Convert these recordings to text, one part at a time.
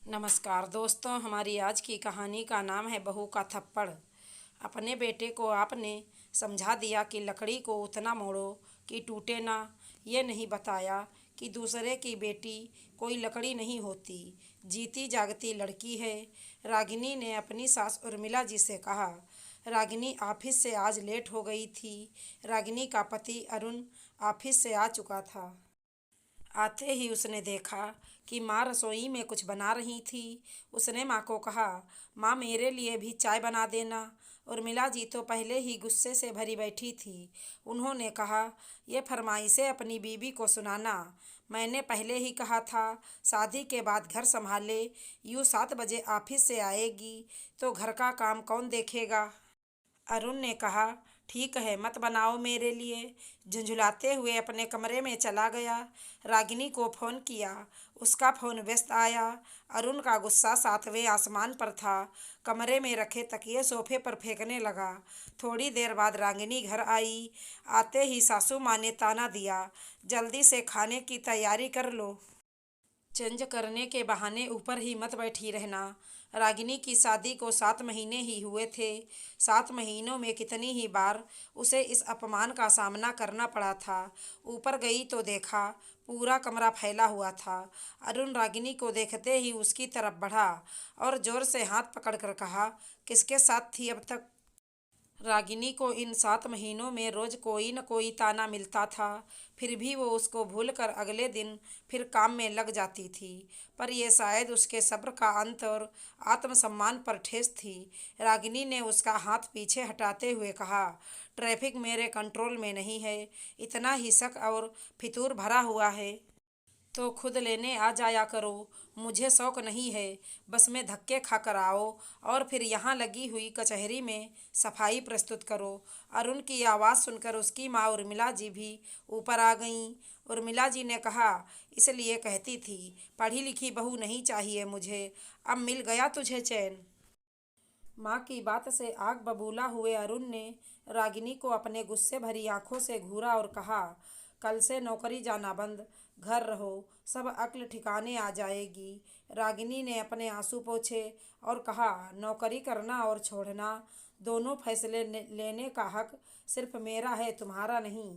नमस्कार दोस्तों, हमारी आज की कहानी का नाम है बहू का थप्पड़। अपने बेटे को आपने समझा दिया कि लकड़ी को उतना मोड़ो कि टूटे ना। ये नहीं बताया कि दूसरे की बेटी कोई लकड़ी नहीं होती, जीती जागती लड़की है। रागिनी ने अपनी सास उर्मिला जी से कहा। रागिनी ऑफिस से आज लेट हो गई थी। रागिनी का पति अरुण ऑफिस से आ चुका था। आते ही उसने देखा कि माँ रसोई में कुछ बना रही थी। उसने माँ को कहा, माँ मेरे लिए भी चाय बना देना। उर्मिला जी तो पहले ही गुस्से से भरी बैठी थी। उन्होंने कहा, ये फरमाइशें अपनी बीवी को सुनाना। मैंने पहले ही कहा था शादी के बाद घर संभाले। यूँ 7 बजे ऑफिस से आएगी तो घर का काम कौन देखेगा। अरुण ने कहा, ठीक है, मत बनाओ मेरे लिए। झुंझुलाते हुए अपने कमरे में चला गया। रागिनी को फ़ोन किया, उसका फ़ोन व्यस्त आया। अरुण का गुस्सा 7वें आसमान पर था। कमरे में रखे तकिए सोफे पर फेंकने लगा। थोड़ी देर बाद रागिनी घर आई। आते ही सासू माँ ने ताना दिया, जल्दी से खाने की तैयारी कर लो। चेंज करने के बहाने ऊपर ही मत बैठी रहना। रागिनी की शादी को 7 महीने ही हुए थे। 7 महीनों में कितनी ही बार उसे इस अपमान का सामना करना पड़ा था। ऊपर गई तो देखा पूरा कमरा फैला हुआ था। अरुण रागिनी को देखते ही उसकी तरफ बढ़ा और जोर से हाथ पकड़कर कहा, किसके साथ थी अब तक। रागिनी को इन 7 महीनों में रोज कोई न कोई ताना मिलता था, फिर भी वो उसको भूलकर अगले दिन फिर काम में लग जाती थी। पर यह शायद उसके सब्र का अंत और आत्मसम्मान पर ठेस थी। रागिनी ने उसका हाथ पीछे हटाते हुए कहा, ट्रैफिक मेरे कंट्रोल में नहीं है। इतना ही शक और फितूर भरा हुआ है तो खुद लेने आ जाया करो। मुझे शौक नहीं है, बस में धक्के खाकर आओ और फिर यहाँ लगी हुई कचहरी में सफाई प्रस्तुत करो। अरुण की आवाज़ सुनकर उसकी माँ उर्मिला जी भी ऊपर आ गईं। उर्मिला जी ने कहा, इसलिए कहती थी पढ़ी लिखी बहू नहीं चाहिए मुझे। अब मिल गया तुझे चैन। माँ की बात से आग बबूला हुए अरुण ने रागिनी को अपने गुस्से भरी आंखों से घूरा और कहा, कल से नौकरी जाना बंद, घर रहो, सब अक्ल ठिकाने आ जाएगी। रागिनी ने अपने आंसू पोंछे और कहा, नौकरी करना और छोड़ना दोनों फैसले लेने का हक सिर्फ मेरा है, तुम्हारा नहीं।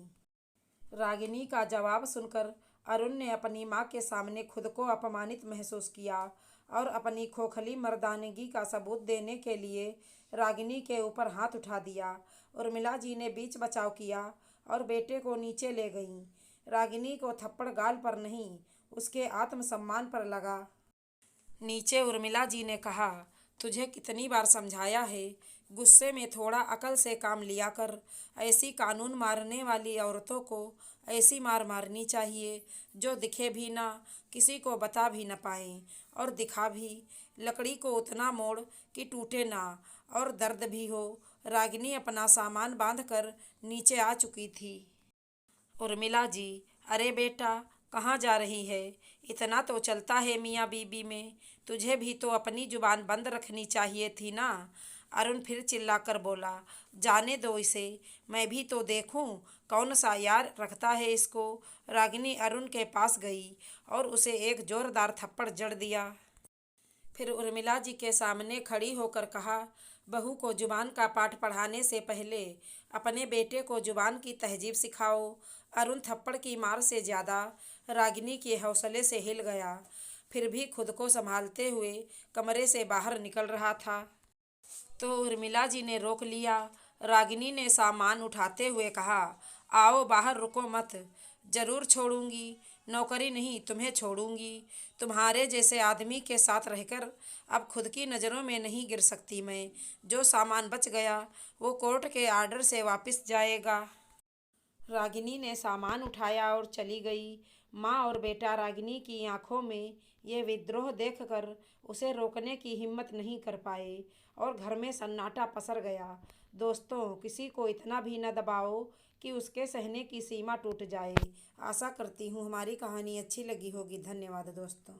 रागिनी का जवाब सुनकर अरुण ने अपनी माँ के सामने खुद को अपमानित महसूस किया और अपनी खोखली मर्दानगी का सबूत देने के लिए रागिनी के ऊपर हाथ उठा दिया। उर्मिला जी ने बीच बचाव किया और बेटे को नीचे ले गईं। रागिनी को थप्पड़ गाल पर नहीं, उसके आत्मसम्मान पर लगा। नीचे उर्मिला जी ने कहा, तुझे कितनी बार समझाया है, गुस्से में थोड़ा अकल से काम लिया कर। ऐसी कानून मारने वाली औरतों को ऐसी मार मारनी चाहिए जो दिखे भी ना, किसी को बता भी न पाए और दिखा भी। लकड़ी को उतना मोड़ कि टूटे ना और दर्द भी हो। रागिनी अपना सामान बांधकर नीचे आ चुकी थी। उर्मिला जी, अरे बेटा, कहाँ जा रही है। इतना तो चलता है मियाँ बीबी में, तुझे भी तो अपनी जुबान बंद रखनी चाहिए थी ना। अरुण फिर चिल्लाकर बोला, जाने दो इसे, मैं भी तो देखूं कौन सा यार रखता है इसको। रागिनी अरुण के पास गई और उसे एक जोरदार थप्पड़ जड़ दिया। फिर उर्मिला जी के सामने खड़ी होकर कहा, बहू को जुबान का पाठ पढ़ाने से पहले अपने बेटे को जुबान की तहजीब सिखाओ। अरुण थप्पड़ की मार से ज़्यादा रागिनी के हौसले से हिल गया, फिर भी खुद को संभालते हुए कमरे से बाहर निकल रहा था तो उर्मिला जी ने रोक लिया। रागिनी ने सामान उठाते हुए कहा, आओ बाहर, रुको मत। जरूर छोड़ूंगी, नौकरी नहीं तुम्हें छोड़ूंगी। तुम्हारे जैसे आदमी के साथ रहकर अब खुद की नज़रों में नहीं गिर सकती मैं। जो सामान बच गया वो कोर्ट के आर्डर से वापस जाएगा। रागिनी ने सामान उठाया और चली गई। माँ और बेटा रागिनी की आंखों में ये विद्रोह देखकर उसे रोकने की हिम्मत नहीं कर पाए और घर में सन्नाटा पसर गया। दोस्तों, किसी को इतना भी न दबाओ कि उसके सहने की सीमा टूट जाए। आशा करती हूँ हमारी कहानी अच्छी लगी होगी। धन्यवाद दोस्तों।